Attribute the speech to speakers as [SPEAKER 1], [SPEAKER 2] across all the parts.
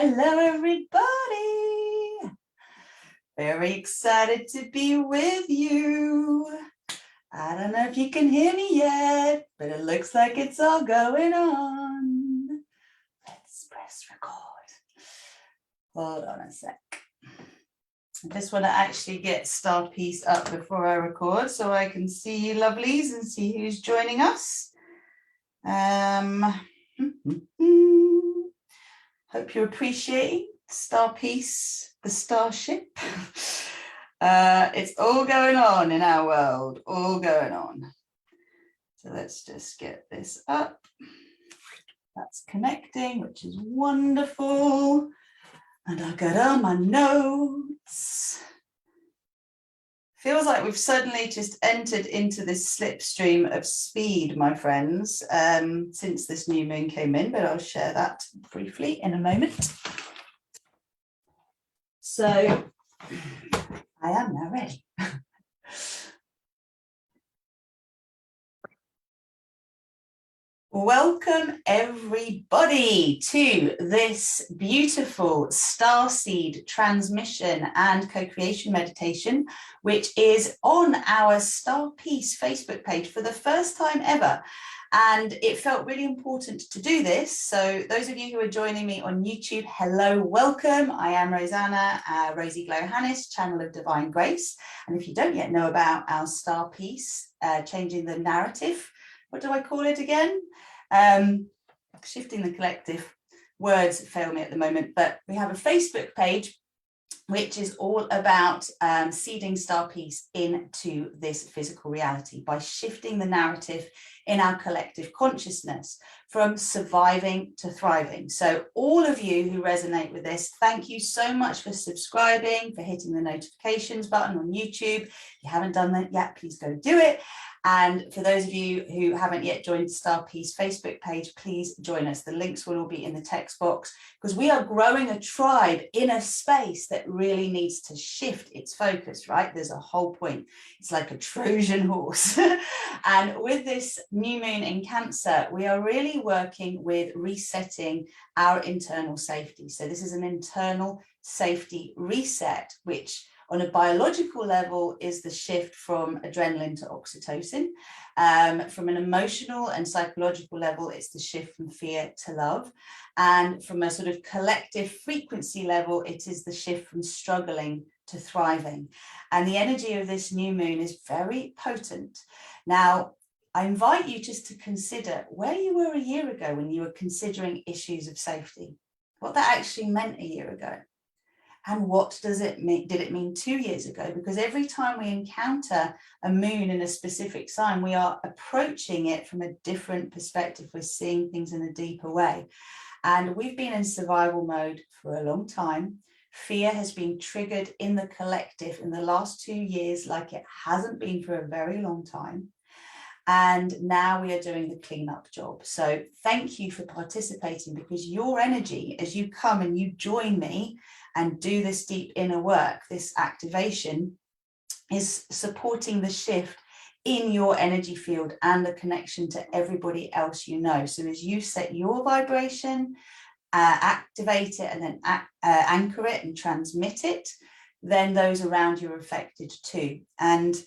[SPEAKER 1] Hello, everybody. Very excited to be with you. I don't know if you can hear me yet, but it looks like it's all going on. Let's press record. Hold on a sec. I just want to actually get StarPeace up before I record so I can see you lovelies and see who's joining us. Hope you're appreciating StarPeace, the starship. It's all going on in our world, all going on. So let's just get this up. That's connecting, which is wonderful. And I got all my notes. Feels like we've suddenly just entered into this slipstream of speed, my friends, since this new moon came in, but I'll share that briefly in a moment. So I am now ready. Welcome everybody to this beautiful starseed transmission and co-creation meditation, which is on our StarPeace Facebook page for the first time ever. And it felt really important to do this. So those of you who are joining me on YouTube, hello, welcome. I am Rosanna, Rosie Glow Hannis, Channel of Divine Grace. And if you don't yet know about our StarPeace, Changing the Narrative, what do I call it again? Shifting the collective. Words fail me at the moment, but we have a Facebook page which is all about seeding StarPeace into this physical reality by shifting the narrative in our collective consciousness from surviving to thriving. So all of you who resonate with this, thank you so much for subscribing, for hitting the notifications button on YouTube. If you haven't done that yet, please go do it. And for those of you who haven't yet joined the StarPeace Facebook page, please join us. The links will all be in the text box because we are growing a tribe in a space that really needs to shift its focus, right? There's a whole point. It's like a Trojan horse. And with this new moon in Cancer, we are really working with resetting our internal safety. So this is an internal safety reset, which on a biological level is the shift from adrenaline to oxytocin. From an emotional and psychological level, it's the shift from fear to love. And from a sort of collective frequency level, it is the shift from struggling to thriving. And the energy of this new moon is very potent. Now, I invite you just to consider where you were a year ago when you were considering issues of safety, what that actually meant a year ago. And what does it mean? Did it mean 2 years ago? Because every time we encounter a moon in a specific sign, we are approaching it from a different perspective. We're seeing things in a deeper way. And we've been in survival mode for a long time. Fear has been triggered in the collective in the last 2 years like it hasn't been for a very long time. And now we are doing the cleanup job. So thank you for participating, because your energy as you come and you join me and do this deep inner work, this activation is supporting the shift in your energy field and the connection to everybody else you know. So as you set your vibration, activate it and then anchor it and transmit it, then those around you are affected too. And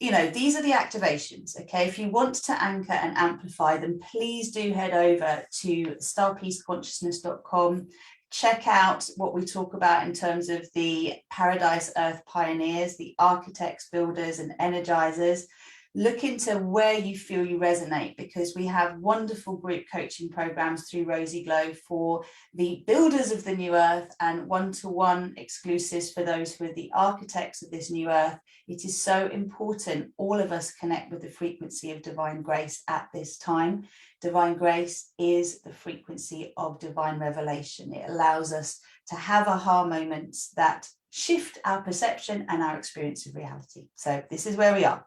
[SPEAKER 1] you know, these are the activations, okay? If you want to anchor and amplify them, please do head over to starpeaceconsciousness.com. Check out what we talk about in terms of the Paradise Earth pioneers, the architects, builders, and energizers. Look into where you feel you resonate, because we have wonderful group coaching programs through Rosie Glow for the builders of the new earth and one-to-one exclusives for those who are the architects of this new earth. It is so important all of us connect with the frequency of divine grace at this time. Divine grace is the frequency of divine revelation. It allows us to have aha moments that shift our perception and our experience of reality. So this is where we are.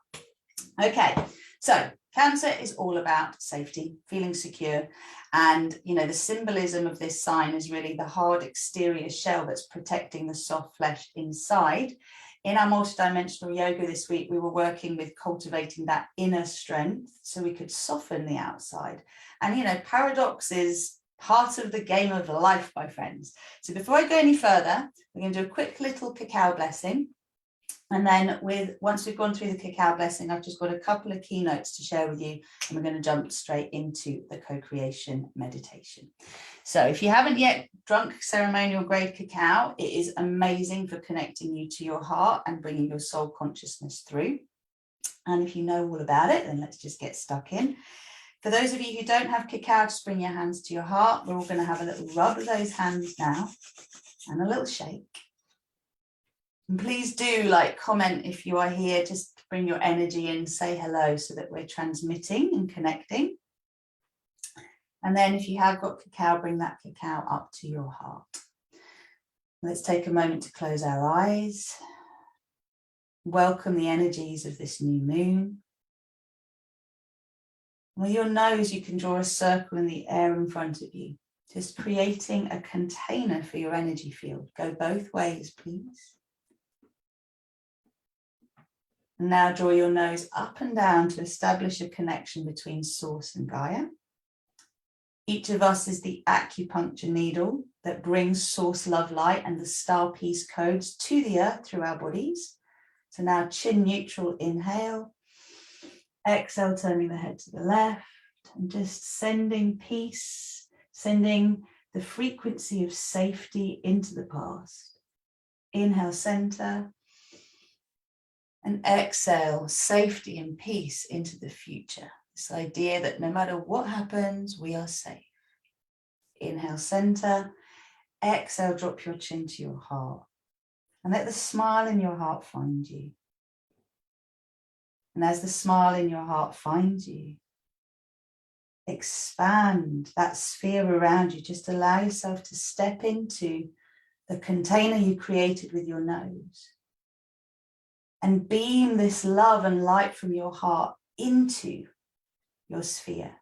[SPEAKER 1] Okay, so Cancer is all about safety, feeling secure. And, you know, the symbolism of this sign is really the hard exterior shell that's protecting the soft flesh inside. In our multidimensional yoga this week, we were working with cultivating that inner strength so we could soften the outside. And, you know, paradox is Part of the game of life, my friends. So before I go any further, we're going to do a quick little cacao blessing. And then once we've gone through the cacao blessing, I've just got a couple of keynotes to share with you, and we're going to jump straight into the co-creation meditation. So if you haven't yet drunk ceremonial grade cacao, it is amazing for connecting you to your heart and bringing your soul consciousness through. And if you know all about it, then let's just get stuck in. For those of you who don't have cacao, just bring your hands to your heart. We're all going to have a little rub of those hands now and a little shake. And please do comment if you are here, just bring your energy in, say hello so that we're transmitting and connecting. And then if you have got cacao, bring that cacao up to your heart. Let's take a moment to close our eyes. Welcome the energies of this new moon. With your nose, you can draw a circle in the air in front of you, just creating a container for your energy field. Go both ways, please. And now draw your nose up and down to establish a connection between Source and Gaia. Each of us is the acupuncture needle that brings Source Love Light and the star peace codes to the earth through our bodies. So now chin neutral, inhale. Exhale, turning the head to the left and just sending peace, sending the frequency of safety into the past. Inhale, center. And exhale, safety and peace into the future. This idea that no matter what happens, we are safe. Inhale, center. Exhale, drop your chin to your heart. And let the smile in your heart find you. And as the smile in your heart finds you, expand that sphere around you. Just allow yourself to step into the container you created with your nose. And beam this love and light from your heart into your sphere.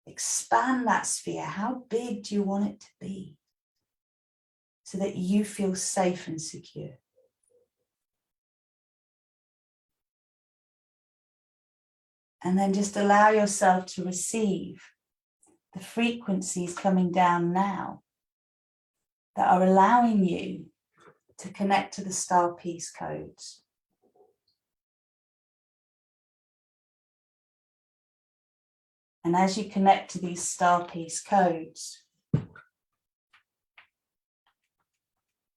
[SPEAKER 1] Expand that sphere. How big do you want it to be? So that you feel safe and secure. And then just allow yourself to receive the frequencies coming down now that are allowing you to connect to the star peace codes. And as you connect to these star peace codes,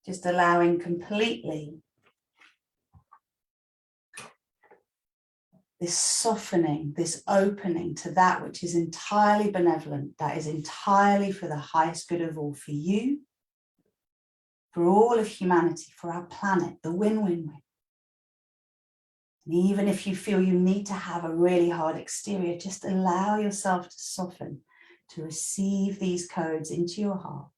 [SPEAKER 1] just allowing completely this softening, this opening to that which is entirely benevolent, that is entirely for the highest good of all, for you, for all of humanity, for our planet, the win-win-win. And even if you feel you need to have a really hard exterior, just allow yourself to soften, to receive these codes into your heart.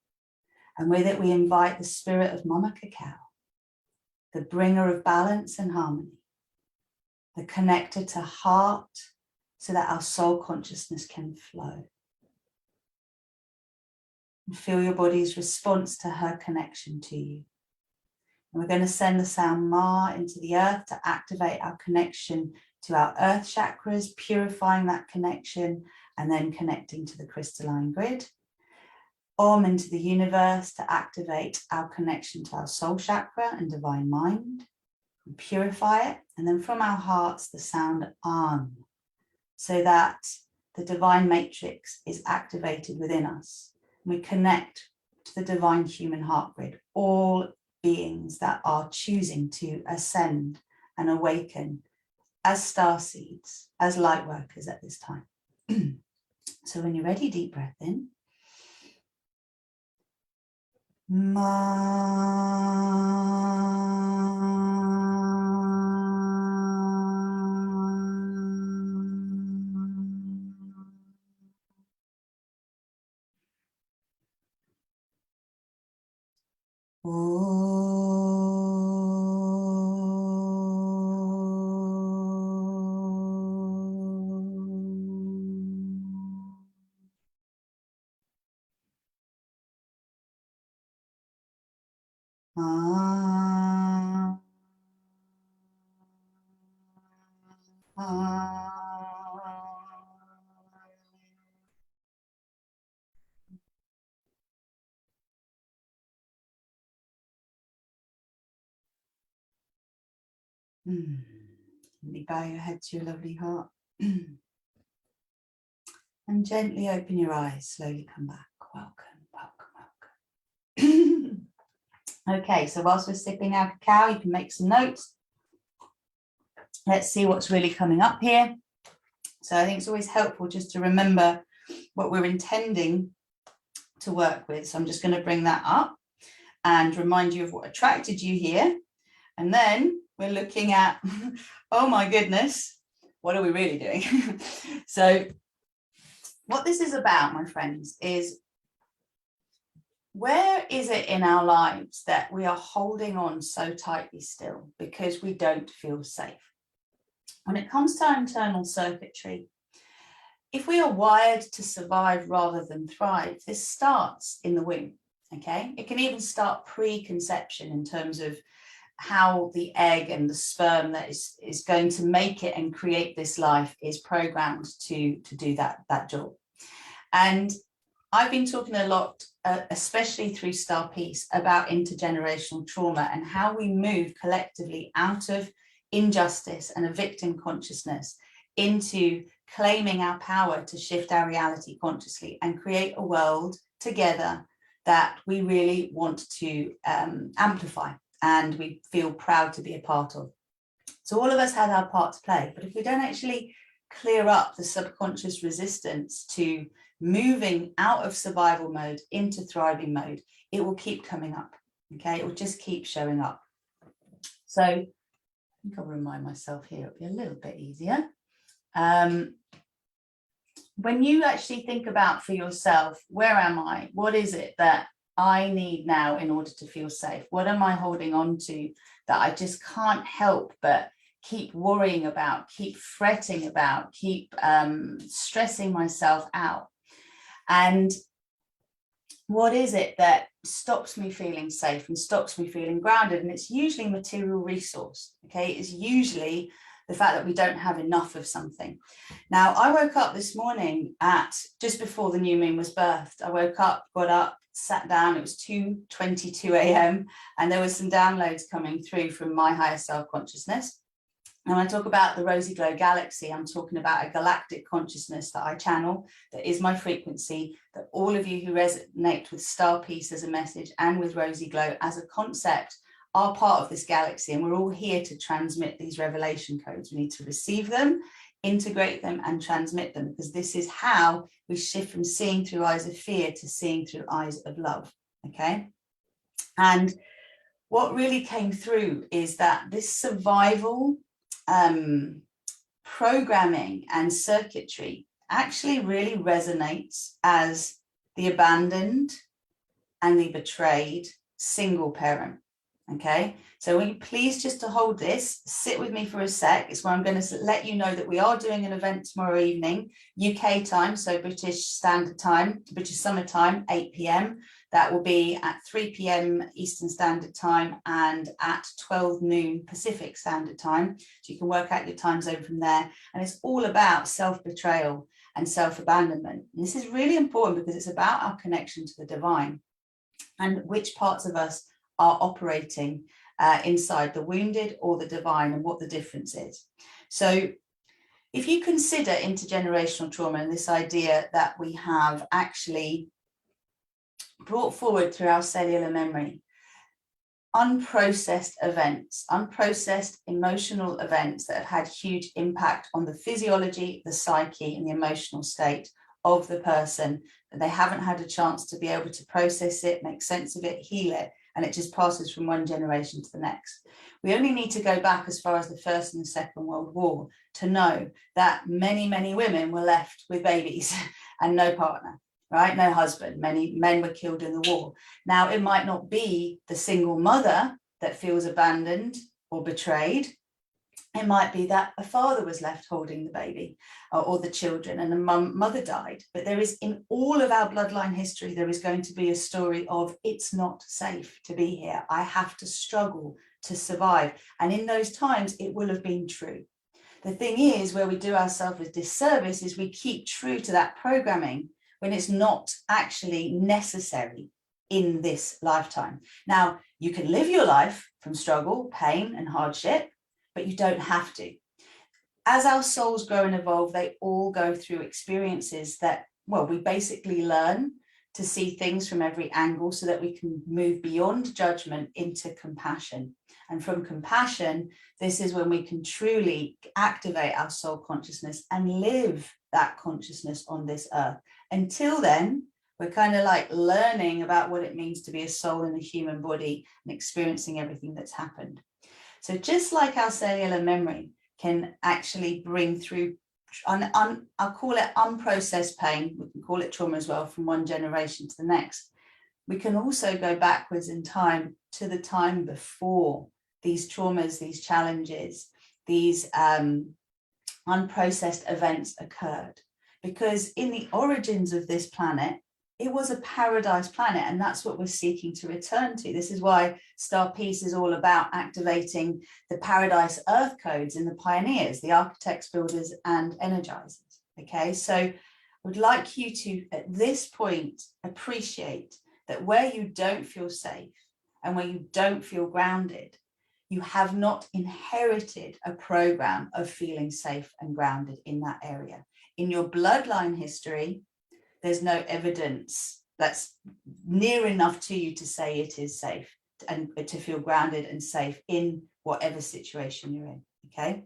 [SPEAKER 1] And with it, we invite the spirit of Mama Cacao, the bringer of balance and harmony, the connector to heart, so that our soul consciousness can flow. And feel your body's response to her connection to you. And we're going to send the sound Ma into the earth to activate our connection to our earth chakras, purifying that connection, and then connecting to the crystalline grid. Om into the universe to activate our connection to our soul chakra and divine mind, and purify it. And then from our hearts, the sound An, so that the divine matrix is activated within us. And we connect to the divine human heart grid, all beings that are choosing to ascend and awaken as starseeds, as light workers at this time. So when you're ready, deep breath in. Really bow your head to your lovely heart. And gently open your eyes, slowly come back. Welcome, welcome, welcome. Okay, so whilst we're sipping our cacao, you can make some notes. Let's see what's really coming up here. So I think it's always helpful just to remember what we're intending to work with. So I'm just going to bring that up and remind you of what attracted you here. And then we're looking at, oh my goodness, what are we really doing? So what this is about, my friends, is where is it in our lives that we are holding on so tightly still because we don't feel safe? When it comes to our internal circuitry, if we are wired to survive rather than thrive, this starts in the womb, okay? It can even start pre-conception in terms of how the egg and the sperm that is going to make it and create this life is programmed to do that job. And I've been talking a lot, especially through Star Peace, about intergenerational trauma and how we move collectively out of injustice and a victim consciousness into claiming our power to shift our reality consciously and create a world together that we really want to amplify and we feel proud to be a part of. So all of us had our part to play, but if we don't actually clear up the subconscious resistance to moving out of survival mode into thriving mode, it will keep coming up, okay? It will just keep showing up. So I think I'll remind myself here, it'll be a little bit easier. When you actually think about for yourself, where am I? What is it that I need now in order to feel safe? What am I holding on to that I just can't help but keep worrying about, keep fretting about, keep stressing myself out? And what is it that stops me feeling safe and stops me feeling grounded? And it's usually material resource, okay? It's usually the fact that we don't have enough of something. Now, I woke up this morning at just before the new moon was birthed. I woke up, got up, sat down. It was 2:22 a.m. and there was some downloads coming through from my higher self consciousness. And when I talk about the rosy glow galaxy, I'm talking about a galactic consciousness that I channel, that is my frequency, that all of you who resonate with Star Peace as a message and with rosy glow as a concept are part of this galaxy, and we're all here to transmit these revelation codes. We need to receive them, integrate them, and transmit them, because this is how we shift from seeing through eyes of fear to seeing through eyes of love, okay? And what really came through is that this survival programming and circuitry actually really resonates as the abandoned and the betrayed single parent. Okay, so will you please just to hold this, sit with me for a sec. It's where I'm going to let you know that we are doing an event tomorrow evening, UK time, so British Standard Time, British Summer Time, 8 p.m. That will be at 3 p.m. Eastern Standard Time and at 12 noon Pacific Standard Time. So you can work out your time zone from there. And it's all about self-betrayal and self-abandonment. And this is really important because it's about our connection to the divine and which parts of us are operating inside the wounded or the divine, and what the difference is. So if you consider intergenerational trauma and this idea that we have actually brought forward through our cellular memory, unprocessed events, unprocessed emotional events that have had huge impact on the physiology, the psyche, and the emotional state of the person, that they haven't had a chance to be able to process it, make sense of it, heal it, and it just passes from one generation to the next. We only need to go back as far as the First and the Second World War to know that many, many women were left with babies and no partner, right? No husband. Many men were killed in the war. Now, it might not be the single mother that feels abandoned or betrayed. It might be that a father was left holding the baby or the children and the mother died. But there is, in all of our bloodline history, there is going to be a story of it's not safe to be here. I have to struggle to survive. And in those times, it will have been true. The thing is, where we do ourselves a disservice is we keep true to that programming when it's not actually necessary in this lifetime. Now, you can live your life from struggle, pain, and hardship, but you don't have to. As our souls grow and evolve, they all go through experiences that, well, we basically learn to see things from every angle so that we can move beyond judgment into compassion. And from compassion, this is when we can truly activate our soul consciousness and live that consciousness on this earth. Until then, we're kind of like learning about what it means to be a soul in a human body and experiencing everything that's happened. So just like our cellular memory can actually bring through, I'll call it unprocessed pain, we can call it trauma as well, from one generation to the next. We can also go backwards in time to the time before these traumas, these challenges, these unprocessed events occurred. Because in the origins of this planet, it was a paradise planet, and that's what we're seeking to return to. This is why Star Peace is all about activating the paradise earth codes in the pioneers, the architects, builders, and energizers. Okay, so I would like you to, at this point, appreciate that where you don't feel safe and where you don't feel grounded, you have not inherited a program of feeling safe and grounded in that area. In your bloodline history, there's no evidence that's near enough to you to say it is safe and to feel grounded and safe in whatever situation you're in. Okay,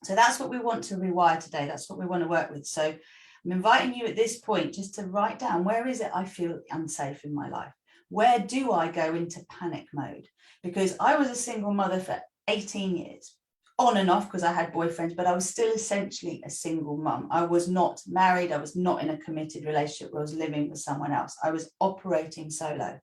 [SPEAKER 1] so that's what we want to rewire today. That's what we want to work with. So I'm inviting you at this point just to write down, where is it I feel unsafe in my life? Where do I go into panic mode? Because I was a single mother for 18 years, on and off, because I had boyfriends, but I was still essentially a single mum. I was not married. I was not in a committed relationship where I was living with someone else. I was operating solo.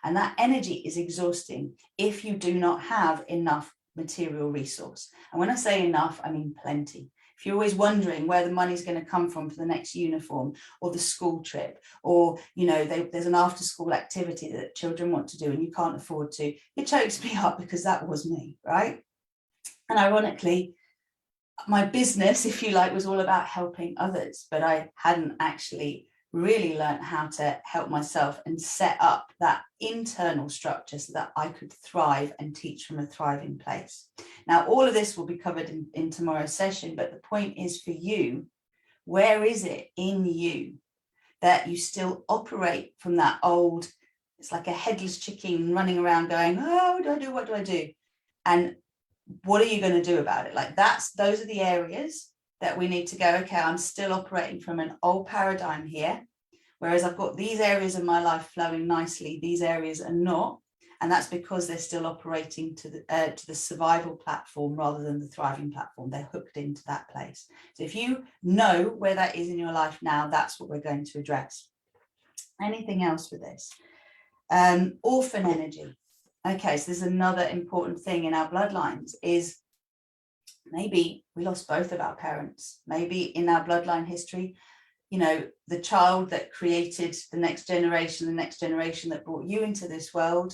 [SPEAKER 1] And that energy is exhausting if you do not have enough material resource. And when I say enough, I mean plenty. If you're always wondering where the money's going to come from for the next uniform or the school trip, or, you know, there's an after school activity that children want to do and you can't afford to, it chokes me up, because that was me, right? And ironically, my business, if you like, was all about helping others, but I hadn't actually really learned how to help myself and set up that internal structure so that I could thrive and teach from a thriving place. Now, all of this will be covered in tomorrow's session, but the point is for you, where is it in you that you still operate from that old, it's like a headless chicken running around going, oh, what do I do? What do I do? And what are you going to do about it? Like those are the areas that we need to go, okay, I'm still operating from an old paradigm here, whereas I've got these areas of my life flowing nicely, these areas are not, and that's because they're still operating to the survival platform rather than the thriving platform. They're hooked into that place. So if you know where that is in your life now, that's what we're going to address. Anything else with this? Orphan energy. Okay, so there's another important thing in our bloodlines is maybe we lost both of our parents. Maybe in our bloodline history, you know, the child that created the next generation that brought you into this world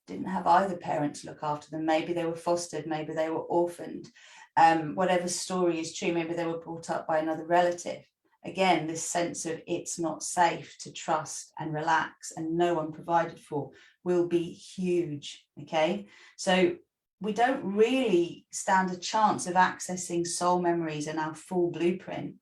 [SPEAKER 1] didn't have either parent to look after them. Maybe they were fostered, maybe they were orphaned. Whatever story is true, maybe they were brought up by another relative. Again, this sense of it's not safe to trust and relax and no one provided for will be huge, okay? So we don't really stand a chance of accessing soul memories and our full blueprint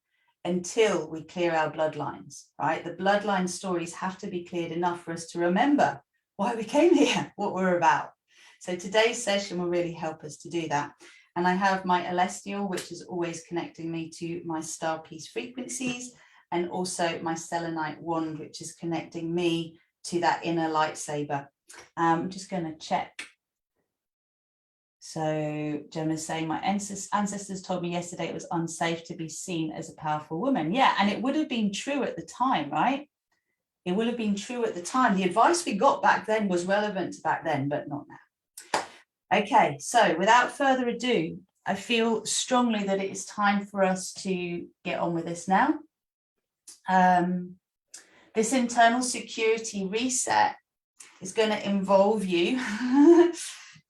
[SPEAKER 1] until we clear our bloodlines, right? The bloodline stories have to be cleared enough for us to remember why we came here, what we're about. So today's session will really help us to do that. And I have my Celestial, which is always connecting me to my Star Peace frequencies, and also my Selenite wand, which is connecting me to that inner lightsaber. I'm just going to check. So Gemma's saying, my ancestors told me yesterday it was unsafe to be seen as a powerful woman. Yeah, and it would have been true at the time, right? It would have been true at the time. The advice we got back then was relevant to back then, but not now. Okay, so without further ado, I feel strongly that it is time for us to get on with this now. This internal security reset is going to involve you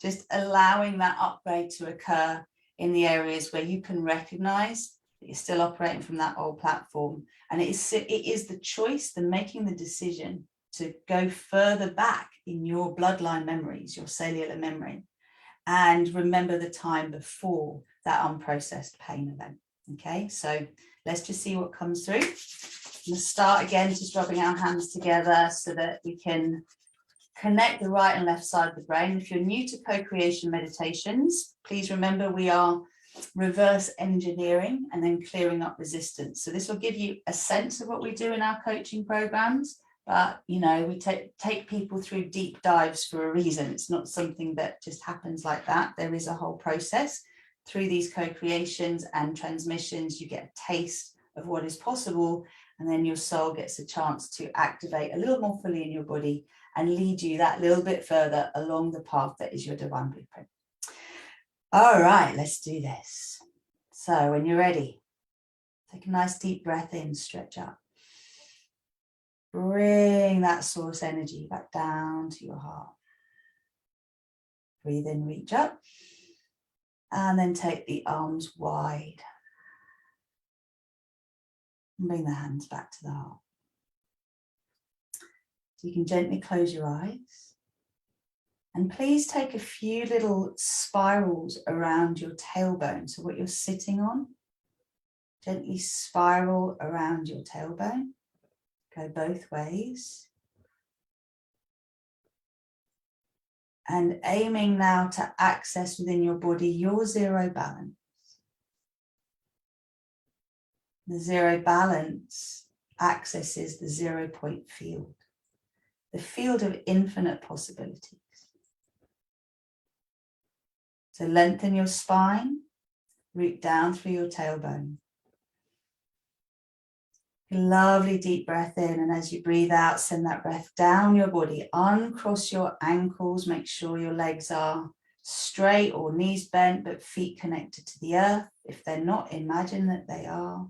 [SPEAKER 1] just allowing that upgrade to occur in the areas where you can recognize that you're still operating from that old platform. And it is the choice, making the decision to go further back in your bloodline memories, your cellular memory, and remember the time before that unprocessed pain event. Okay, so let's just see what comes through. I'm going to start again just rubbing our hands together so that we can connect the right and left side of the brain. If you're new to co-creation meditations, please remember we are reverse engineering and then clearing up resistance. So this will give you a sense of what we do in our coaching programs, but you know, we take people through deep dives for a reason. It's not something that just happens like that. There is a whole process. Through these co-creations and transmissions, you get a taste of what is possible, and then your soul gets a chance to activate a little more fully in your body and lead you that little bit further along the path that is your divine blueprint. All right, let's do this. So when you're ready, take a nice deep breath in, stretch up. Bring that source energy back down to your heart. Breathe in, reach up. And then take the arms wide. And bring the hands back to the heart. So you can gently close your eyes. And please take a few little spirals around your tailbone. So what you're sitting on, gently spiral around your tailbone. Go both ways. And aiming now to access within your body your zero balance. The zero balance accesses the 0 point field, the field of infinite possibilities. So lengthen your spine, root down through your tailbone. A lovely deep breath in, and as you breathe out, send that breath down your body. Uncross your ankles, make sure your legs are straight or knees bent, but feet connected to the earth. If they're not, imagine that they are.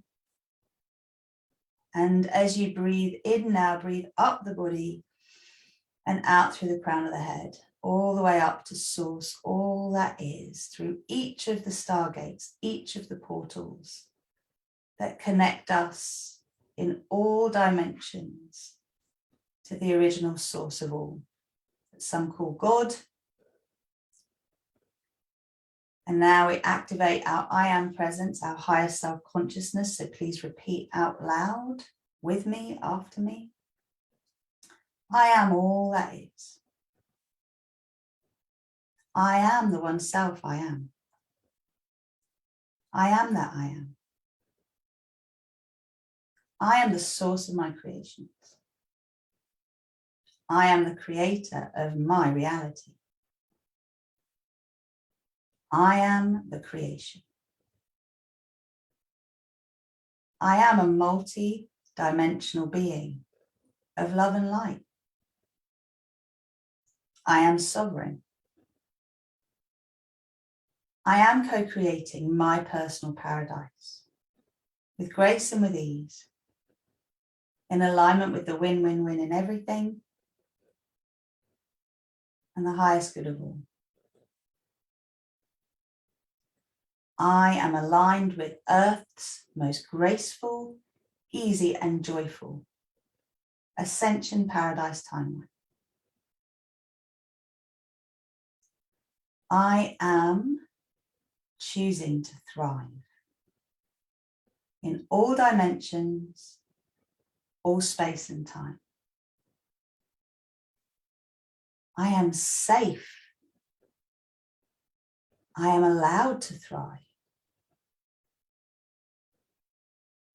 [SPEAKER 1] And as you breathe in now, breathe up the body and out through the crown of the head, all the way up to source, all that is, through each of the stargates, each of the portals that connect us in all dimensions to the original source of all, that some call God. And now we activate our I am presence, our higher self-consciousness. So please repeat out loud with me, after me. I am all that is. I am the one self I am. I am that I am. I am the source of my creations. I am the creator of my reality. I am the creation. I am a multi-dimensional being of love and light. I am sovereign. I am co-creating my personal paradise with grace and with ease, in alignment with the win-win-win in everything and the highest good of all. I am aligned with Earth's most graceful, easy and joyful ascension paradise timeline. I am choosing to thrive in all dimensions, all space and time. I am safe. I am allowed to thrive.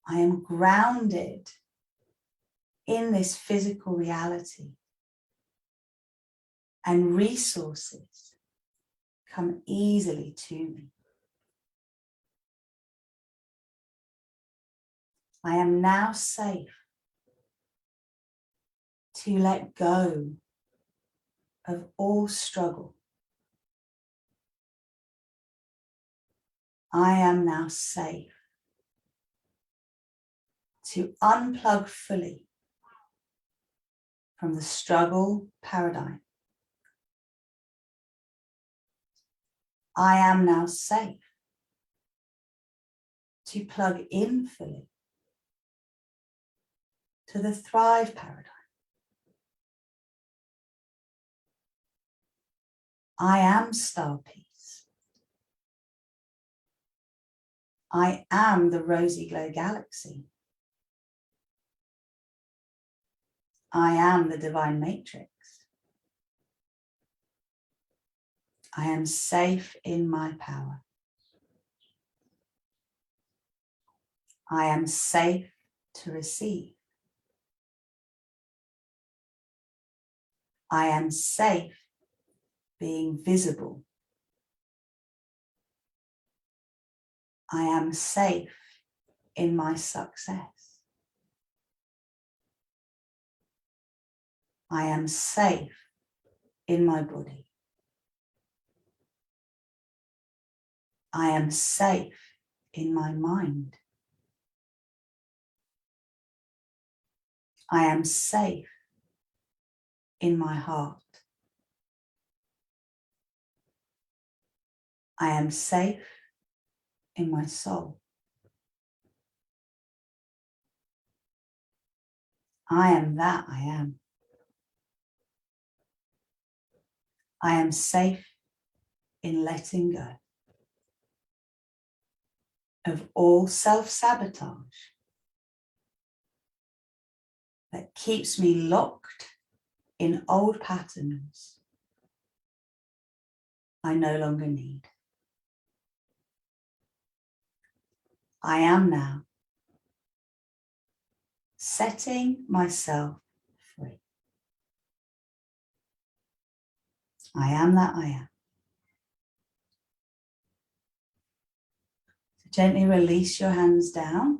[SPEAKER 1] I am grounded in this physical reality, and resources come easily to me. I am now safe to let go of all struggle. I am now safe to unplug fully from the struggle paradigm. I am now safe to plug in fully to the thrive paradigm. I am star peace. I am the rosy glow galaxy. I am the divine matrix. I am safe in my power. I am safe to receive. I am safe being visible. I am safe in my success. I am safe in my body. I am safe in my mind. I am safe in my heart. I am safe in my soul. I am that I am. I am safe in letting go of all self-sabotage that keeps me locked in old patterns I no longer need. I am now setting myself free. I am that I am. So gently release your hands down.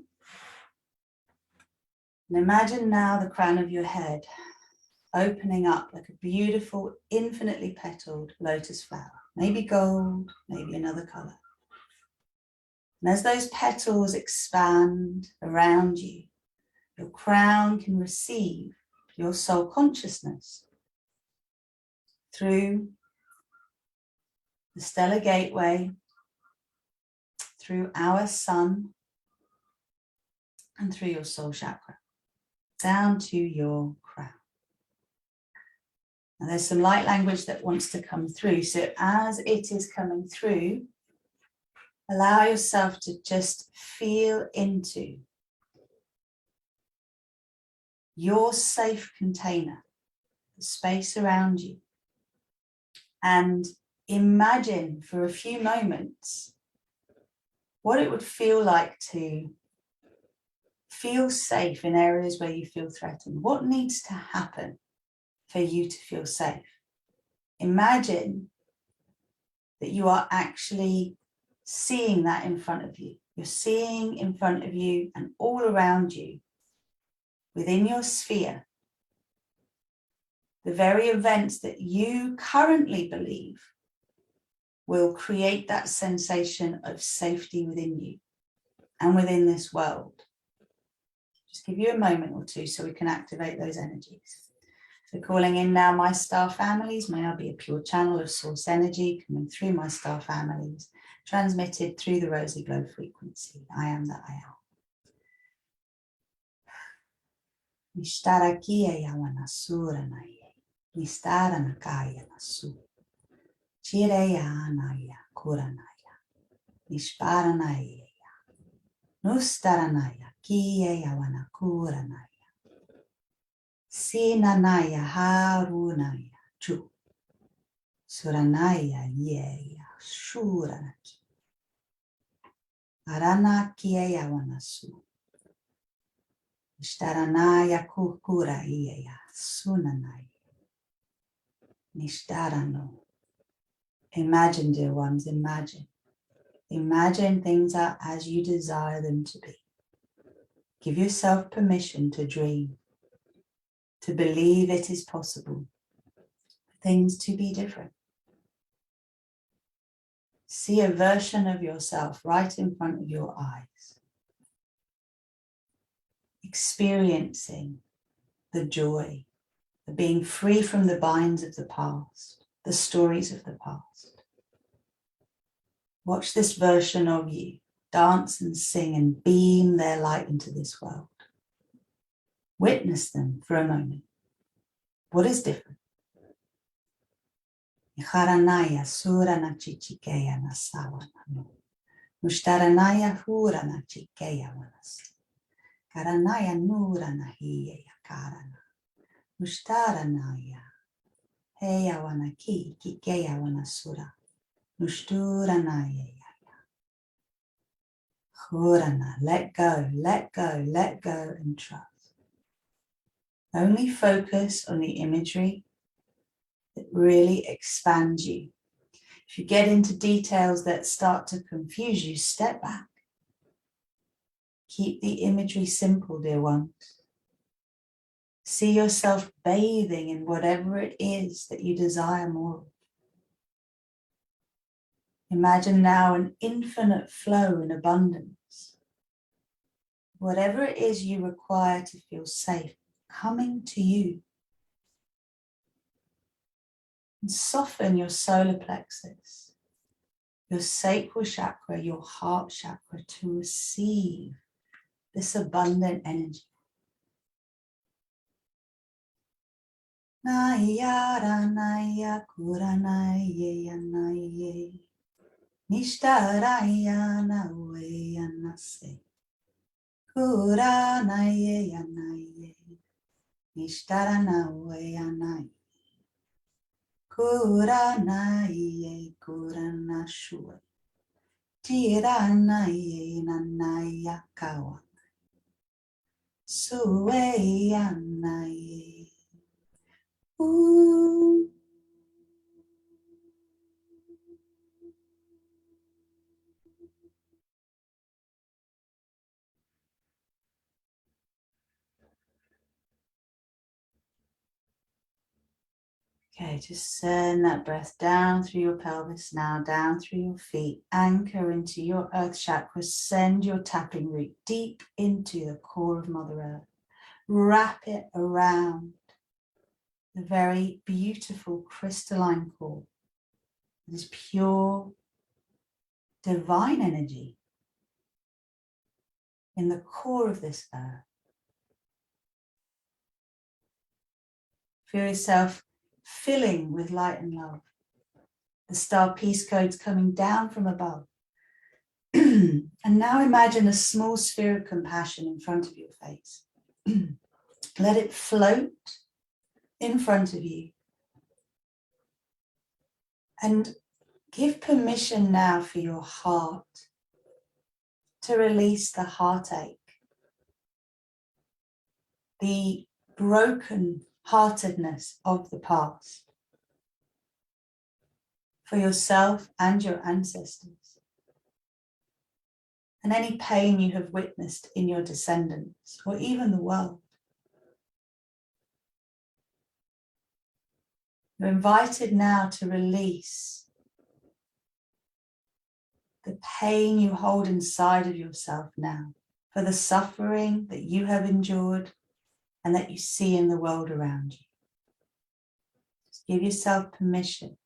[SPEAKER 1] And imagine now the crown of your head opening up like a beautiful, infinitely petaled lotus flower. Maybe gold, maybe another color. And as those petals expand around you, your crown can receive your soul consciousness through the stellar gateway, through our sun, and through your soul chakra, down to your crown. Now there's some light language that wants to come through. So as it is coming through, allow yourself to just feel into your safe container, the space around you, and imagine for a few moments what it would feel like to feel safe in areas where you feel threatened. What needs to happen for you to feel safe? Imagine that you are actually seeing that in front of you. You're seeing in front of you and all around you, within your sphere, the very events that you currently believe will create that sensation of safety within you and within this world. Just give you a moment or two so we can activate those energies. So calling in now my star families, may I be a pure channel of source energy coming through my star families, transmitted through the rosy glow frequency. I am that I am. Nishtarakia yawana sura na ye. Nistara nakaya nasu. Chireya anaya kuranaya. Nishparanaya. Nustaranaya kiya yawana kuranaya. Sinanaya harunaya chu. Suranaya yeya shuranaki. Aranakia yawanasu. Nishtaranaya kukura yeya sunanaya. Nishtarano. Imagine, dear ones, imagine. Imagine things are as you desire them to be. Give yourself permission to dream, to believe it is possible for things to be different. See a version of yourself right in front of your eyes, experiencing the joy of being free from the binds of the past, the stories of the past. Watch this version of you dance and sing and beam their light into this world. Witness them for a moment. What is different? Mushtaranaya hurana chikeya wanas. Karanaya nurana hiya karana. Mushtaranaya heya wanaki kikeya wanasura. Mushturanaya. Hurana, let go, let go, let go and trust. Only focus on the imagery that really expands you. If you get into details that start to confuse you, step back. Keep the imagery simple, dear ones. See yourself bathing in whatever it is that you desire more of. Imagine now an infinite flow in abundance. Whatever it is you require to feel safe, coming to you. And soften your solar plexus, your sacral chakra, your heart chakra to receive this abundant energy. Naya naya kuranaya naya nishtaraya nawe nase kuranaya naya nishtaranawe naya kuranaya kuranashua tiranaya nanaya kawa sueya naya. Okay, just send that breath down through your pelvis now, down through your feet. Anchor into your earth chakra. Send your tapping root deep into the core of Mother Earth. Wrap it around the very beautiful crystalline core. This pure, divine energy in the core of this earth. Feel yourself filling with light and love. The star peace codes coming down from above. And now imagine a small sphere of compassion in front of your face. Let it float in front of you. And give permission now for your heart to release the heartache, the broken heartedness of the past, for yourself and your ancestors, and any pain you have witnessed in your descendants, or even the world. You're invited now to release the pain you hold inside of yourself now, for the suffering that you have endured and that you see in the world around you. Just give yourself permission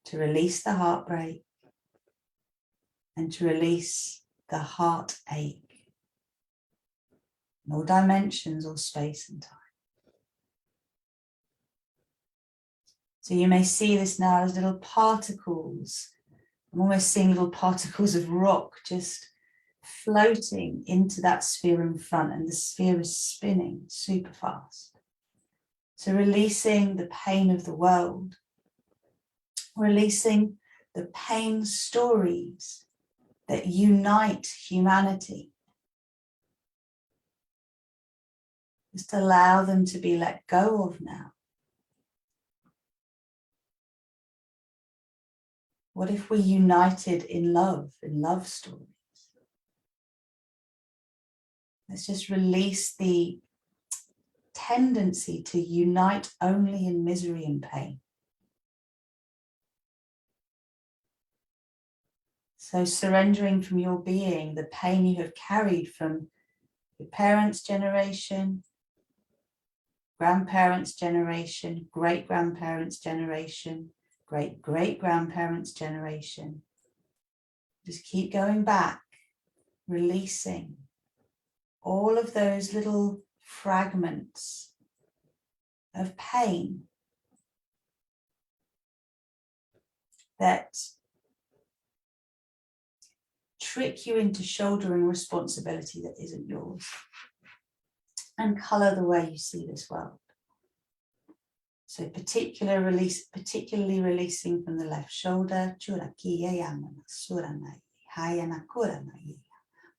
[SPEAKER 1] to release the heartbreak and to release the heartache in all dimensions or space and time. So you may see this now as little particles. I'm almost seeing little particles of rock just floating into that sphere in front, and the sphere is spinning super fast. So releasing the pain of the world, releasing the pain stories that unite humanity. Just allow them to be let go of now. What if we united in love stories? Let's just release the tendency to unite only in misery and pain. So surrendering from your being the pain you have carried from your parents' generation, grandparents' generation, great-grandparents' generation, great-great-grandparents' generation. Just keep going back, releasing all of those little fragments of pain that trick you into shouldering responsibility that isn't yours, and colour the way you see this world. So particularly releasing from the left shoulder.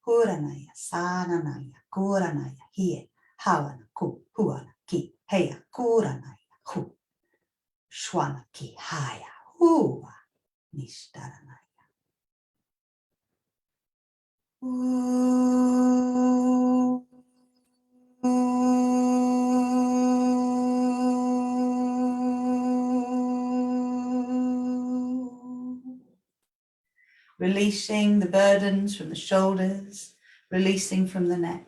[SPEAKER 1] Huranaya, sananaya, kuranaya, hie, hawana, ku, huana, ki, heya, kuranaya, hu, shwana, ki, haya, hua, nishtaranaya. Releasing the burdens from the shoulders, releasing from the neck.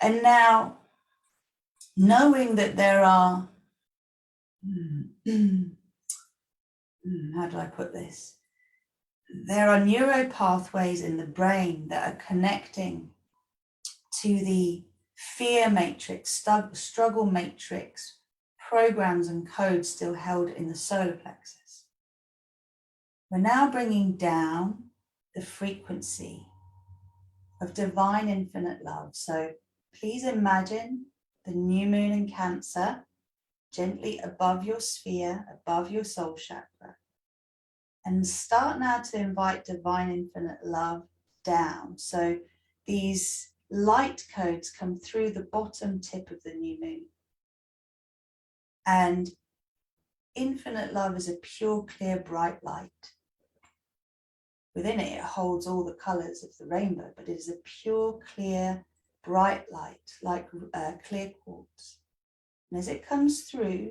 [SPEAKER 1] And now, knowing that there are, how do I put this? There are neuropathways in the brain that are connecting to the fear matrix, struggle matrix, programs and codes still held in the solar plexus. We're now bringing down the frequency of divine infinite love. So please imagine the new moon in Cancer gently above your sphere, above your soul chakra. And start now to invite divine infinite love down. So these light codes come through the bottom tip of the new moon. And infinite love is a pure, clear, bright light. Within it, it holds all the colors of the rainbow, but it is a pure, clear, bright light, like clear quartz. And as it comes through,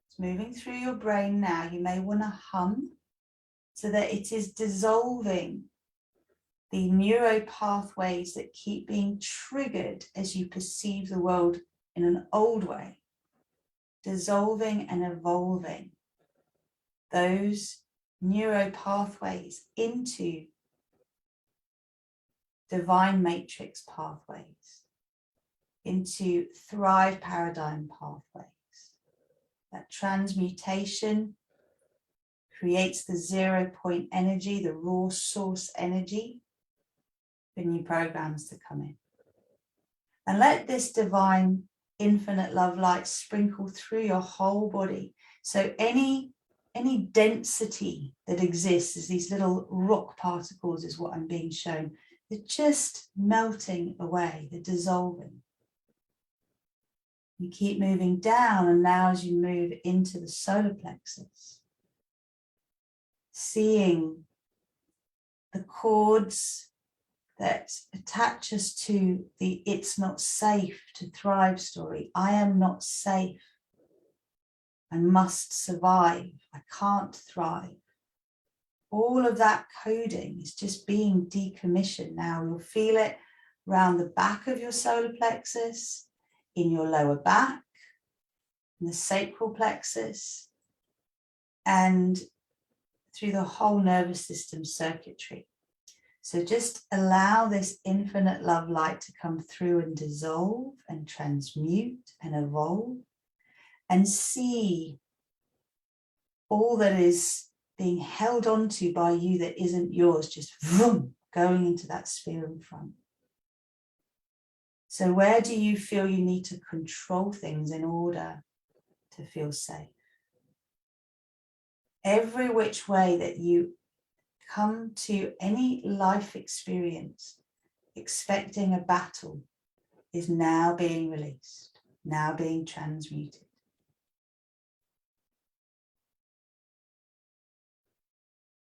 [SPEAKER 1] it's moving through your brain now, you may want to hum so that it is dissolving the neuropathways that keep being triggered as you perceive the world in an old way, dissolving and evolving those neuropathways into divine matrix pathways, into thrive paradigm pathways. That transmutation creates the 0 point energy, the raw source energy for new programs to come in. And let this divine infinite love light sprinkle through your whole body. So any density that exists as these little rock particles is what I'm being shown. They're just melting away, they're dissolving. You keep moving down, and now as you move into the solar plexus, seeing the cords that attach us to the it's not safe to thrive story. I am not safe. I must survive. I can't thrive. All of that coding is just being decommissioned now. You'll feel it around the back of your solar plexus, in your lower back, in the sacral plexus, and through the whole nervous system circuitry. So just allow this infinite love light to come through and dissolve and transmute and evolve, and see all that is being held onto by you that isn't yours, just vroom, going into that sphere in front. So where do you feel you need to control things in order to feel safe? Every which way that you come to any life experience expecting a battle is now being released, now being transmuted.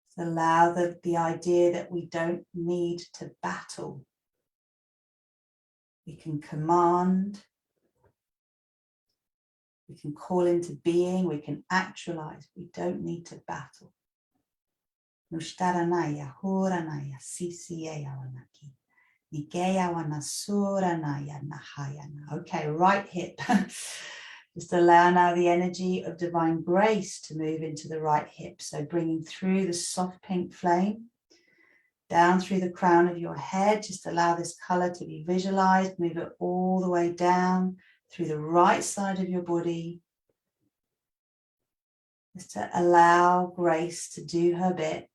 [SPEAKER 1] So allow the idea that we don't need to battle. We can command, we can call into being, we can actualize. We don't need to battle. Nushtaranaya, huranaya, sisiyawanaki, nikeyawanasuranaya, nahayana. Okay, right hip. Just allow now the energy of divine grace to move into the right hip. So bringing through the soft pink flame, down through the crown of your head. Just allow this color to be visualized. Move it all the way down through the right side of your body. Just to allow grace to do her bit,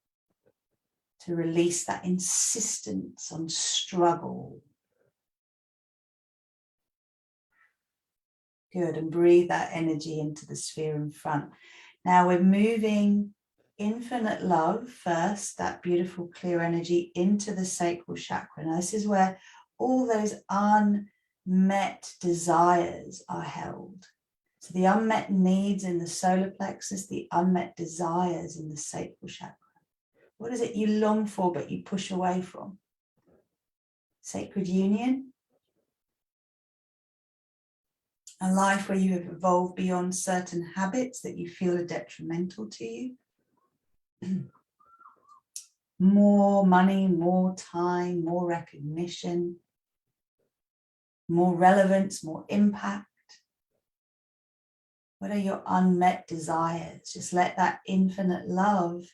[SPEAKER 1] to release that insistence on struggle. Good, and breathe that energy into the sphere in front. Now we're moving infinite love first, that beautiful clear energy into the sacral chakra. Now this is where all those unmet desires are held. So the unmet needs in the solar plexus, the unmet desires in the sacral chakra. What is it you long for but you push away from? Sacred union? A life where you have evolved beyond certain habits that you feel are detrimental to you. More money, more time, more recognition, more relevance, more impact. What are your unmet desires? Just let that infinite love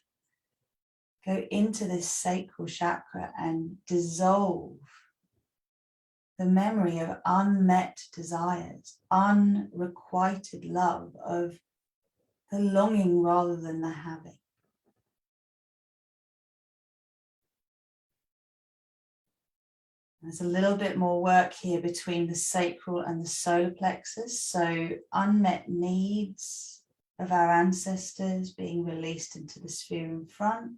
[SPEAKER 1] go into this sacral chakra and dissolve the memory of unmet desires, unrequited love, of the longing rather than the having. There's a little bit more work here between the sacral and the solar plexus. So unmet needs of our ancestors being released into the sphere in front.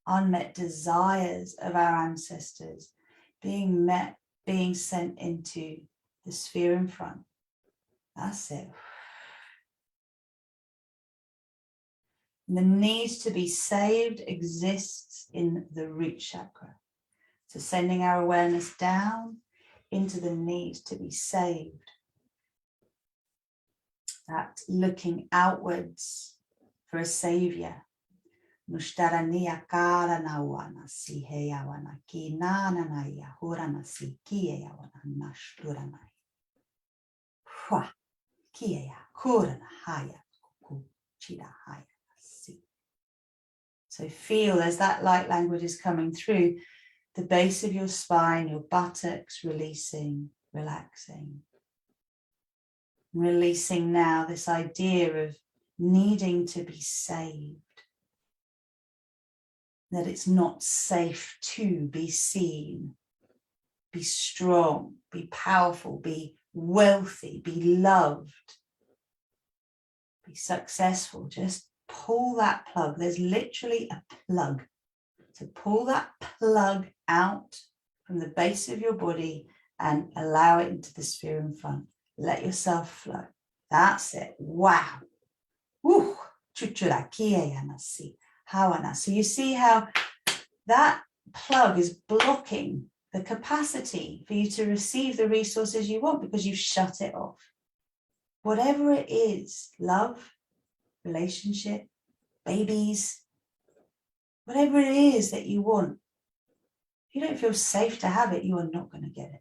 [SPEAKER 1] Unmet desires of our ancestors being met, being sent into the sphere in front. That's it. And the need to be saved exists in the root chakra. So sending our awareness down into the need to be saved. That looking outwards for a savior. Nushtarania kara nawana si he yawana ki nana na ya horana si ki yawana nashturana. Hwa ki ya kurana haya ku chida haya si. So feel as that light language is coming through the base of your spine, your buttocks releasing, relaxing. Releasing now this idea of needing to be saved. That it's not safe to be seen, be strong, be powerful, be wealthy, be loved, be successful. Just pull that plug. There's literally a plug. So pull that plug out from the base of your body and allow it into the sphere in front. Let yourself flow. That's it. Wow. Woo. So you see how that plug is blocking the capacity for you to receive the resources you want because you've shut it off. Whatever it is, love, relationship, babies, whatever it is that you want, if you don't feel safe to have it, you are not going to get it.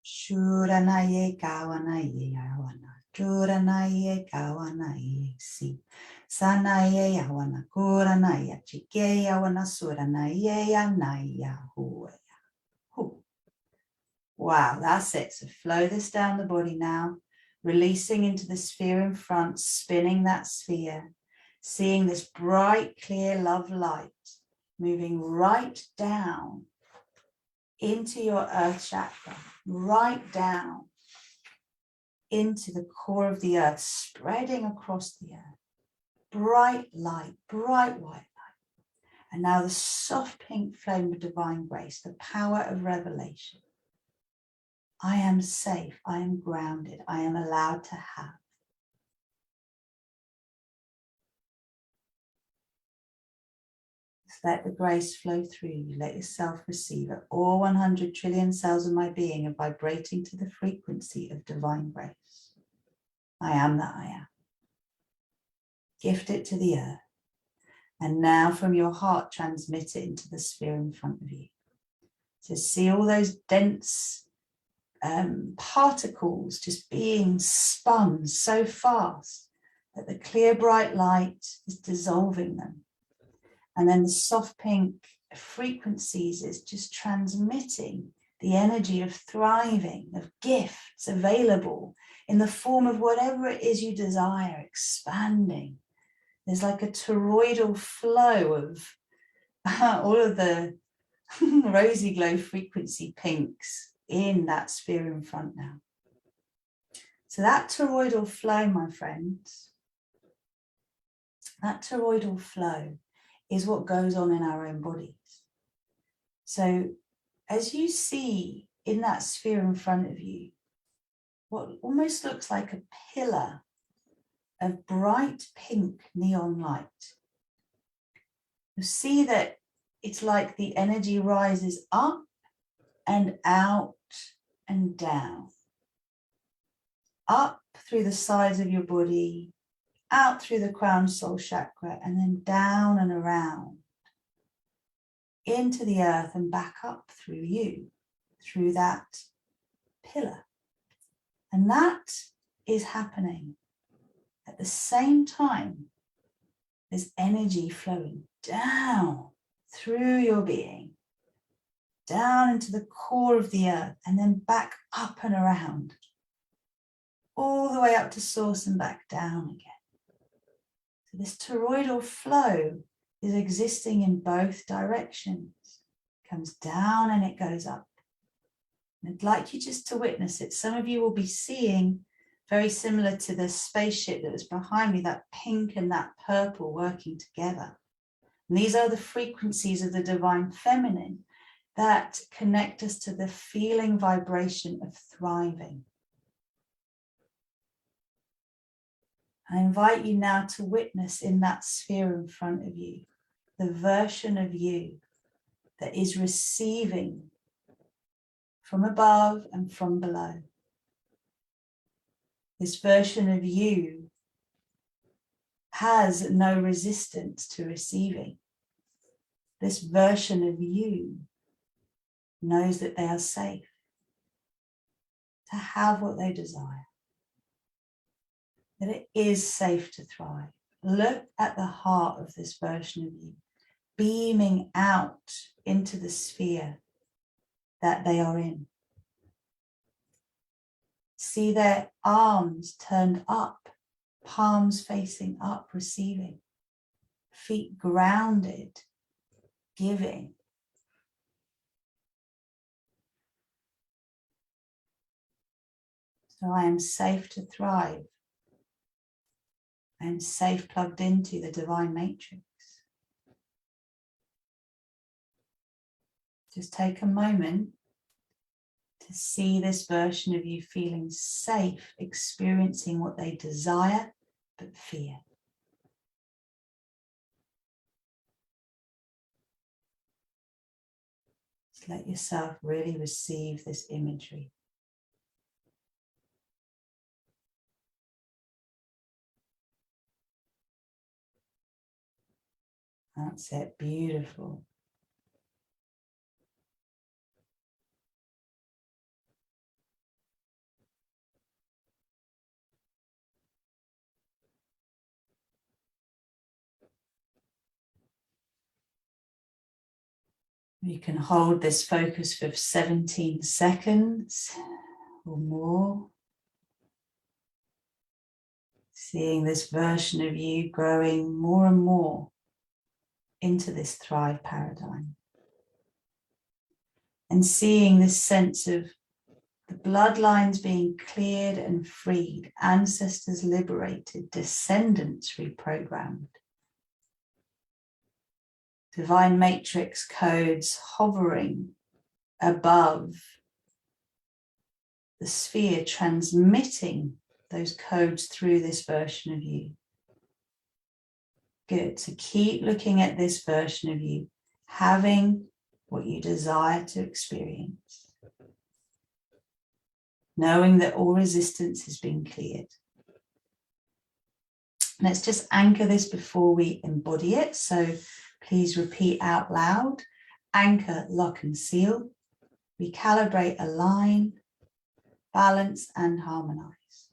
[SPEAKER 1] Shuranaye kawanaye yawana, shuranaye kawanaye si, sanaye yawana, kuranaye chike yawana, suranaye yanaya huya. Wow, that's it. So flow this down the body now, releasing into the sphere in front, spinning that sphere, seeing this bright, clear love light moving right down into your earth chakra, right down into the core of the earth, spreading across the earth. Bright light, bright white light. And now the soft pink flame of divine grace, the power of revelation. I am safe, I am grounded, I am allowed to have. Just let the grace flow through you, let yourself receive it. All 100 trillion cells of my being are vibrating to the frequency of divine grace. I am that I am. Gift it to the earth. And now from your heart, transmit it into the sphere in front of you. So see all those dense particles just being spun so fast that the clear bright light is dissolving them, and then the soft pink frequencies is just transmitting the energy of thriving, of gifts available in the form of whatever it is you desire, expanding There's like a toroidal flow of all of the rosy glow frequency pinks in that sphere in front now. So that toroidal flow, my friends, that toroidal flow is what goes on in our own bodies. So as you see in that sphere in front of you, what almost looks like a pillar of bright pink neon light, you see that it's like the energy rises up and out and down, up through the sides of your body, out through the crown soul chakra, and then down and around into the earth and back up through you, through that pillar. And that is happening at the same time there's energy flowing down through your being, down into the core of the earth, and then back up and around, all the way up to source and back down again. So this toroidal flow is existing in both directions. It comes down and it goes up. And I'd like you just to witness it. Some of you will be seeing, very similar to the spaceship that was behind me, that pink and that purple working together. And these are the frequencies of the divine feminine that connect us to the feeling vibration of thriving. I invite you now to witness in that sphere in front of you, the version of you that is receiving from above and from below. This version of you has no resistance to receiving. This version of you knows that they are safe to have what they desire, that it is safe to thrive. Look at the heart of this version of you, beaming out into the sphere that they are in. See their arms turned up, palms facing up, receiving, feet grounded, giving. So I am safe to thrive. I am safe, plugged into the divine matrix. Just take a moment to see this version of you feeling safe, experiencing what they desire but fear. Just let yourself really receive this imagery. That's it, beautiful. You can hold this focus for 17 seconds or more. Seeing this version of you growing more and more into this thrive paradigm. And seeing this sense of the bloodlines being cleared and freed, ancestors liberated, descendants reprogrammed. Divine matrix codes hovering above the sphere, transmitting those codes through this version of you. Good. So keep looking at this version of you, having what you desire to experience, knowing that all resistance has been cleared. Let's just anchor this before we embody it. So please repeat out loud. Anchor, lock and seal. Recalibrate, align, balance and harmonize.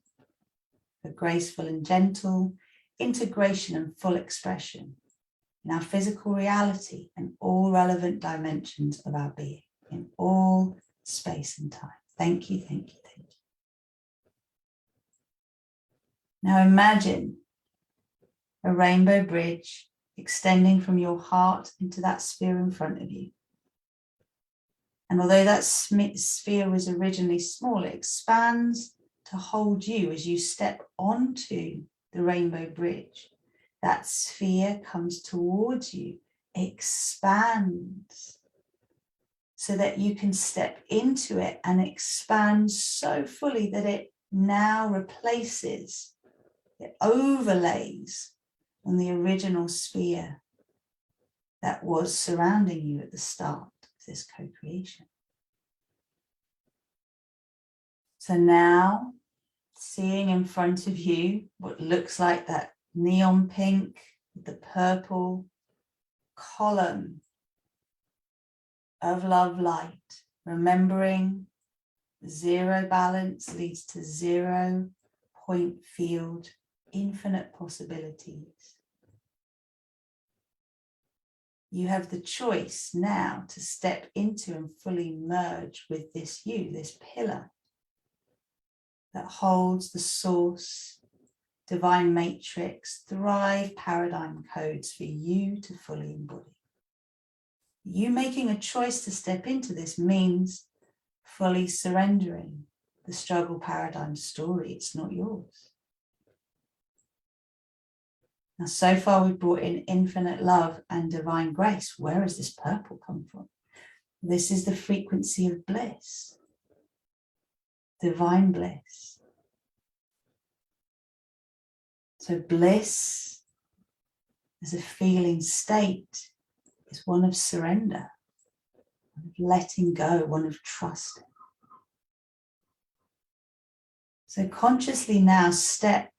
[SPEAKER 1] For graceful and gentle integration and full expression in our physical reality and all relevant dimensions of our being, in all space and time. Thank you, thank you, thank you. Now imagine a rainbow bridge extending from your heart into that sphere in front of you. And although that sphere was originally small, it expands to hold you as you step onto the rainbow bridge. That sphere comes towards you, expands, so that you can step into it and expand so fully that it now replaces, it overlays on the original sphere that was surrounding you at the start of this co-creation. So now, seeing in front of you what looks like that neon pink, the purple column of love light, remembering zero balance leads to 0 point field, infinite possibilities. You have the choice now to step into and fully merge with this you, this pillar that holds the source, divine matrix, thrive paradigm codes for you to fully embody. You making a choice to step into this means fully surrendering the struggle paradigm story. It's not yours. Now, so far we've brought in infinite love and divine grace. Where has this purple come from? This is the frequency of bliss, divine bliss. So bliss as a feeling state is one of surrender, one of letting go, one of trusting. So consciously now step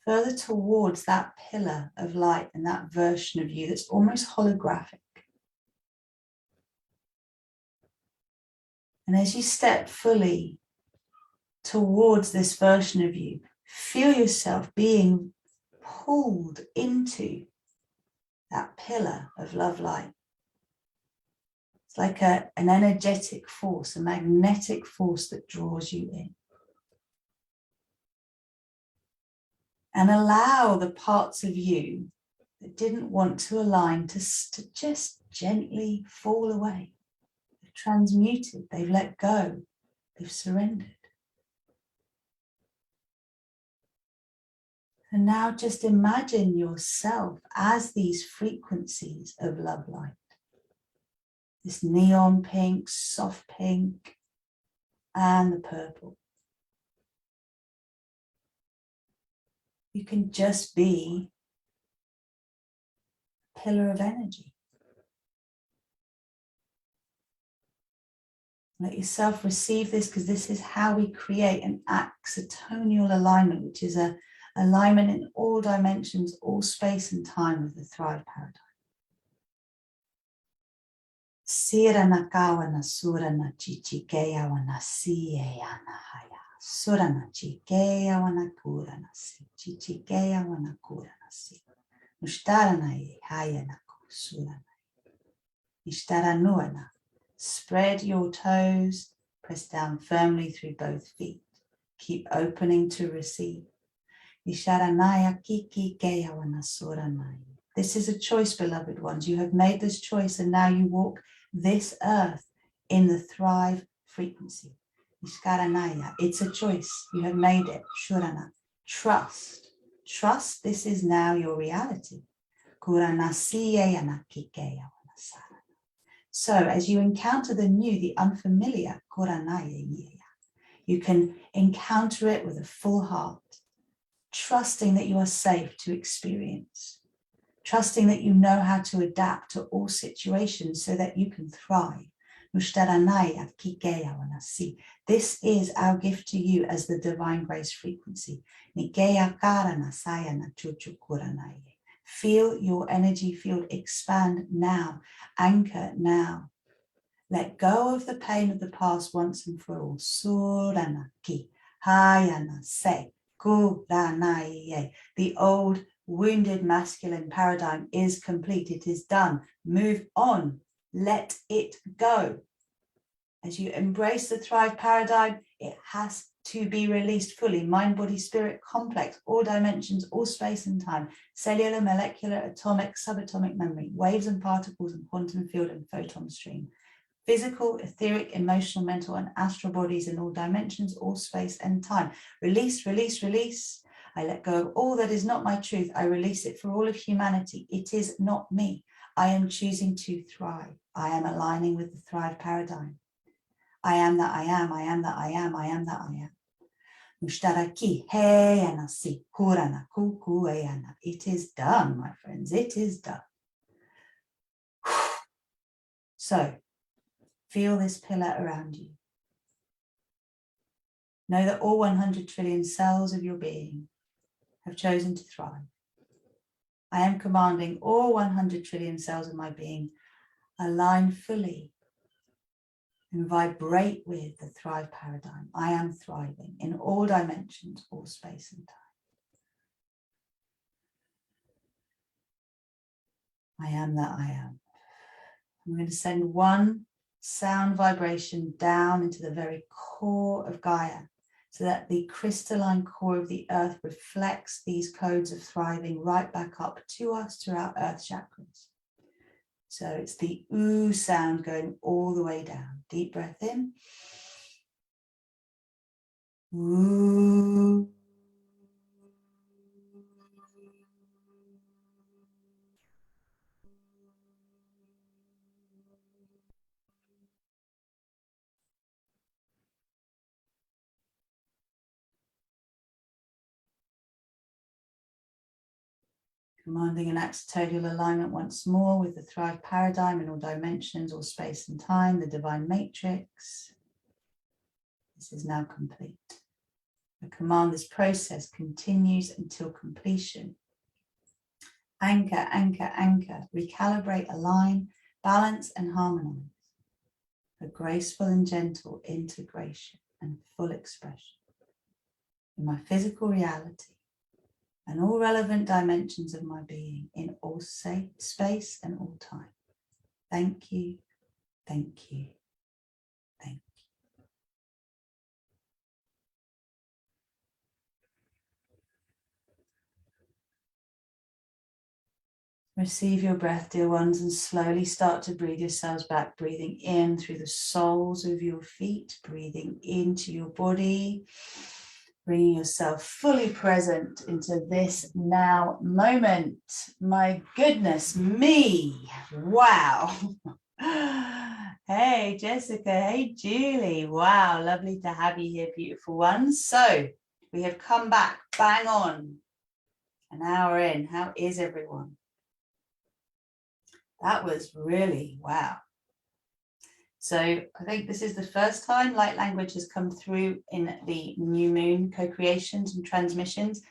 [SPEAKER 1] further towards that pillar of light and that version of you that's almost holographic. And as you step fully towards this version of you, feel yourself being pulled into that pillar of love light. It's like an energetic force, a magnetic force that draws you in. And allow the parts of you that didn't want to align to just gently fall away. They've transmuted, they've let go, they've surrendered. And now just imagine yourself as these frequencies of love light. This neon pink, soft pink, and the purple. You can just be a pillar of energy. Let yourself receive this, because this is how we create an axitonial alignment, which is an alignment in all dimensions, all space and time of the Thrive paradigm. Sirana kawana surana chichikeya wana siyana haya. Surana chikeya wana kurana si. Chichikeya wana kurana si. Mushtarana haya na surana. Ishtaranuana. Spread your toes, press down firmly through both feet. Keep opening to receive. Isharanaya kiki keya wana suranaya. This is a choice, beloved ones. You have made this choice, and now you walk this earth in the Thrive frequency. Ishkaranaya. It's a choice. You have made it. Shurana. Trust. Trust this is now your reality. Kuranasiyana kikeya wana sarana. So as you encounter the new, the unfamiliar, you can encounter it with a full heart, trusting that you are safe to experience, trusting that you know how to adapt to all situations so that you can thrive. This is our gift to you as the divine grace frequency. Feel your energy field expand now. Anchor now. Let go of the pain of the past once and for all. Surana ki hayana se kuranaye. The old wounded masculine paradigm is complete. It is done. Move on. Let it go. As you embrace the Thrive paradigm, it has to be released fully, mind, body, spirit, complex, all dimensions, all space and time, cellular, molecular, atomic, subatomic memory, waves and particles and quantum field and photon stream, physical, etheric, emotional, mental, and astral bodies in all dimensions, all space and time. Release, release, release. I let go of all that is not my truth. I release it for all of humanity. It is not me. I am choosing to thrive. I am aligning with the Thrive paradigm. I am that I am, I am that I am, I am that I am. Mushtaraki, heyana si, kurana, kuku eyana. It is done, my friends, it is done. So, feel this pillar around you. Know that all 100 trillion cells of your being have chosen to thrive. I am commanding all 100 trillion cells of my being align fully and vibrate with the Thrive paradigm. I am thriving in all dimensions, all space and time. I am that I am. I'm going to send one sound vibration down into the very core of Gaia, so that the crystalline core of the earth reflects these codes of thriving right back up to us through our earth chakras. So it's the ooh sound going all the way down. Deep breath in. Ooh. Commanding an act of total alignment once more with the Thrive paradigm in all dimensions, all space and time, the divine matrix. This is now complete. I command this process continues until completion. Anchor, anchor, anchor, recalibrate, align, balance and harmonize for graceful and gentle integration and full expression in my physical reality and all relevant dimensions of my being in all safe space and all time. Thank you, thank you, thank you. Receive your breath, dear ones, and slowly start to breathe yourselves back, breathing in through the soles of your feet, breathing into your body, bringing yourself fully present into this now moment. My goodness me. Wow. Hey, Jessica. Hey, Julie. Wow. Lovely to have you here, beautiful ones. So we have come back bang on an hour in. How is everyone? That was really wow. So I think this is the first time light language has come through in the new moon co-creations and transmissions.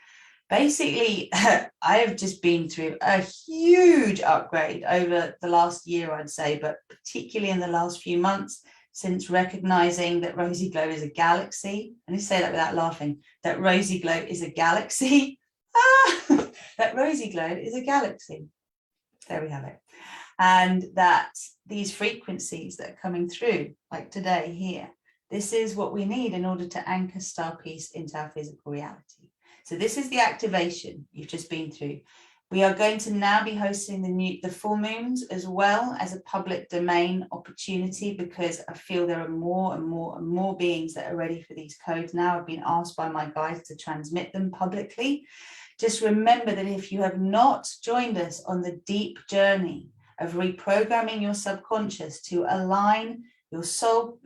[SPEAKER 1] Basically, I have just been through a huge upgrade over the last year, I'd say, but particularly in the last few months since recognizing that Rosy Glow is a galaxy. And you say that without laughing, that Rosy Glow is a galaxy. That Rosy Glow is a galaxy. There we have it. And that these frequencies that are coming through, like today here, this is what we need in order to anchor star peace into our physical reality. So this is the activation you've just been through. We are going to now be hosting the full moons as well as a public domain opportunity, because I feel there are more and more and more beings that are ready for these codes now. I've been asked by my guides to transmit them publicly. Just remember that if you have not joined us on the deep journey of reprogramming your subconscious to align your soul,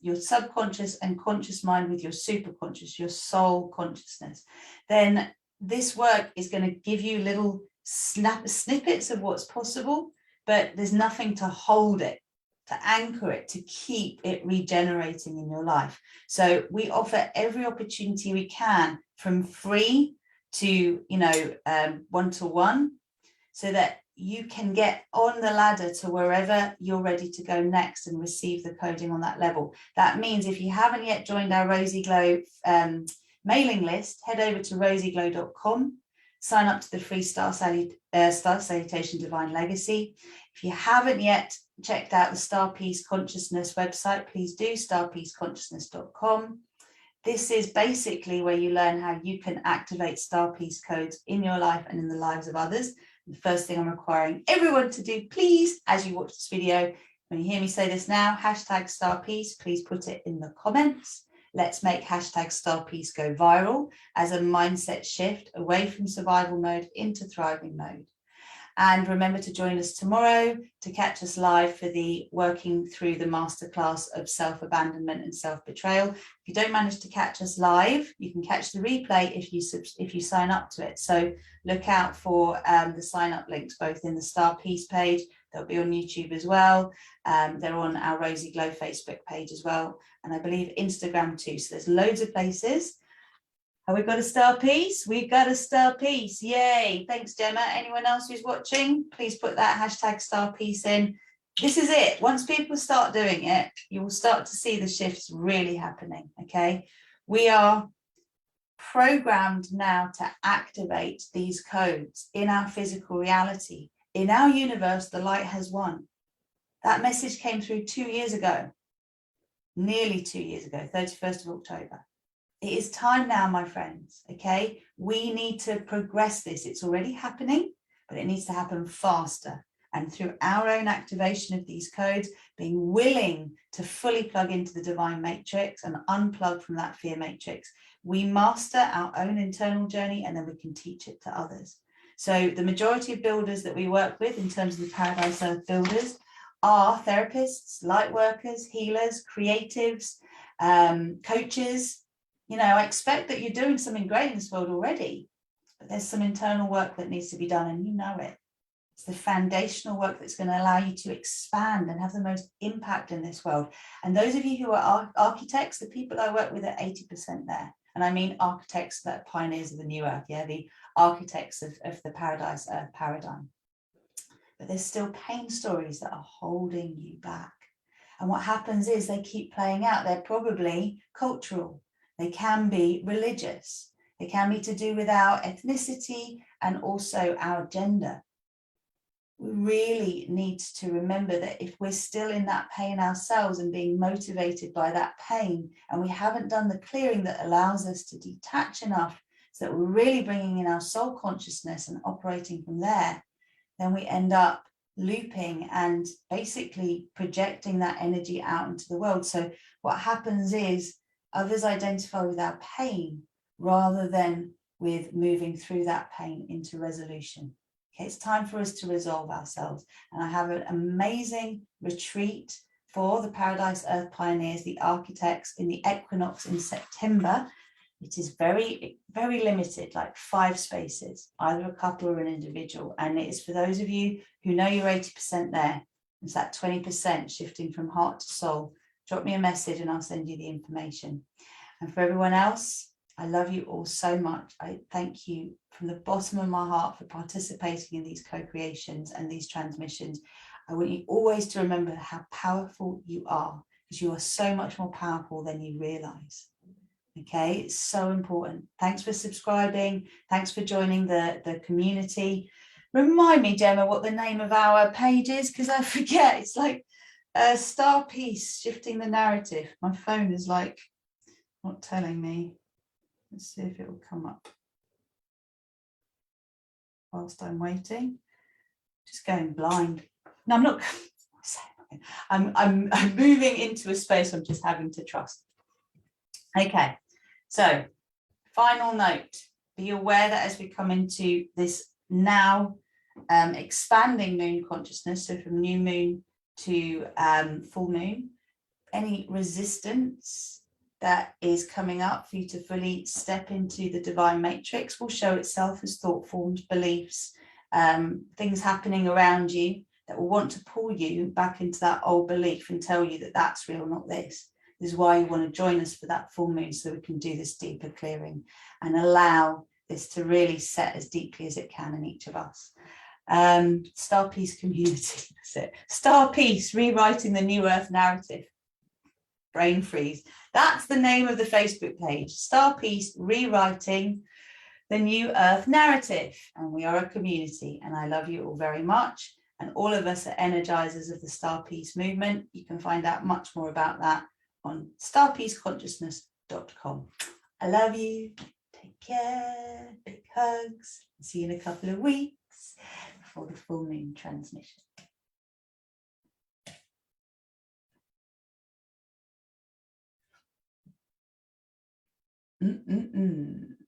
[SPEAKER 1] your subconscious and conscious mind with your superconscious, your soul consciousness, then this work is going to give you little snippets of what's possible, but there's nothing to hold it, to anchor it, to keep it regenerating in your life. So we offer every opportunity we can, from free to, one-to-one, so that you can get on the ladder to wherever you're ready to go next and receive the coding on that level. That means if you haven't yet joined our Rosy Glow mailing list, head over to rosyglow.com, sign up to the free Star Salutation Divine Legacy. If you haven't yet checked out the Star Peace Consciousness website, please do, starpeaceconsciousness.com. This is basically where you learn how you can activate star piece codes in your life and in the lives of others. The first thing I'm requiring everyone to do, please, as you watch this video, when you hear me say this now, hashtag star piece, please put it in the comments. Let's make hashtag star piece go viral as a mindset shift away from survival mode into thriving mode. And remember to join us tomorrow to catch us live for the working through the masterclass of self-abandonment and self-betrayal. If you don't manage to catch us live, you can catch the replay if you sign up to it. So look out for the sign up links, both in the Star Piece page, they'll be on YouTube as well. They're on our Rosy Glow Facebook page as well. And I believe Instagram too. So there's loads of places. Have we got a star piece? We've got a star piece. Yay. Thanks, Gemma. Anyone else who's watching, please put that hashtag star piece in. This is it. Once people start doing it, you will start to see the shifts really happening. Okay. We are programmed now to activate these codes in our physical reality. In our universe, the light has won. That message came through 2 years ago, nearly 2 years ago, 31st of October. It is time now, my friends, okay? We need to progress this. It's already happening, but it needs to happen faster. And through our own activation of these codes, being willing to fully plug into the divine matrix and unplug from that fear matrix, we master our own internal journey and then we can teach it to others. So the majority of builders that we work with in terms of the Paradise Earth builders are therapists, light workers, healers, creatives, coaches. You know, I expect that you're doing something great in this world already, but there's some internal work that needs to be done and you know it. It's the foundational work that's going to allow you to expand and have the most impact in this world. And those of you who are architects, the people I work with are 80% there. And I mean architects that are pioneers of the new earth, yeah, the architects of the Paradise Earth paradigm. But there's still pain stories that are holding you back. And what happens is they keep playing out. They're probably cultural. They can be religious. They can be to do with our ethnicity and also our gender. We really need to remember that if we're still in that pain ourselves and being motivated by that pain, and we haven't done the clearing that allows us to detach enough so that we're really bringing in our soul consciousness and operating from there, then we end up looping and basically projecting that energy out into the world. So what happens is others identify with our pain rather than with moving through that pain into resolution. Okay, it's time for us to resolve ourselves. And I have an amazing retreat for the Paradise Earth pioneers, the architects, in the equinox in September. It is very, very limited, like 5 spaces, either a couple or an individual. And it is for those of you who know you're 80% there. It's that 20% shifting from heart to soul. Drop me a message and I'll send you the information. And for everyone else, I love you all so much. I thank you from the bottom of my heart for participating in these co-creations and these transmissions. I want you always to remember how powerful you are, because you are so much more powerful than you realize. Okay, it's so important. Thanks for subscribing. Thanks for joining the community. Remind me, Gemma, what the name of our page is, because I forget. It's like Star Piece, Shifting the Narrative. My phone is like not telling me. Let's see if it will come up whilst I'm waiting. Just going blind. No, I'm not. I'm moving into a space I'm just having to trust. Okay, so final note. Be aware that as we come into this now expanding moon consciousness, so from new moon to full moon, any resistance that is coming up for you to fully step into the divine matrix will show itself as thought forms, beliefs, things happening around you that will want to pull you back into that old belief and tell you that that's real, not this. This is why you want to join us for that full moon, so we can do this deeper clearing and allow this to really set as deeply as it can in each of us. Star Peace community, that's it. Star Peace, rewriting the new earth narrative. Brain freeze. That's the name of the Facebook page. Star Peace, rewriting the new earth narrative. And we are a community, and I love you all very much. And all of us are energizers of the Star Peace movement. You can find out much more about that on starpeaceconsciousness.com. starseeds.com. I love you. Take care. Big hugs. See you in a couple of weeks for the full moon transmission. Mm-mm-mm.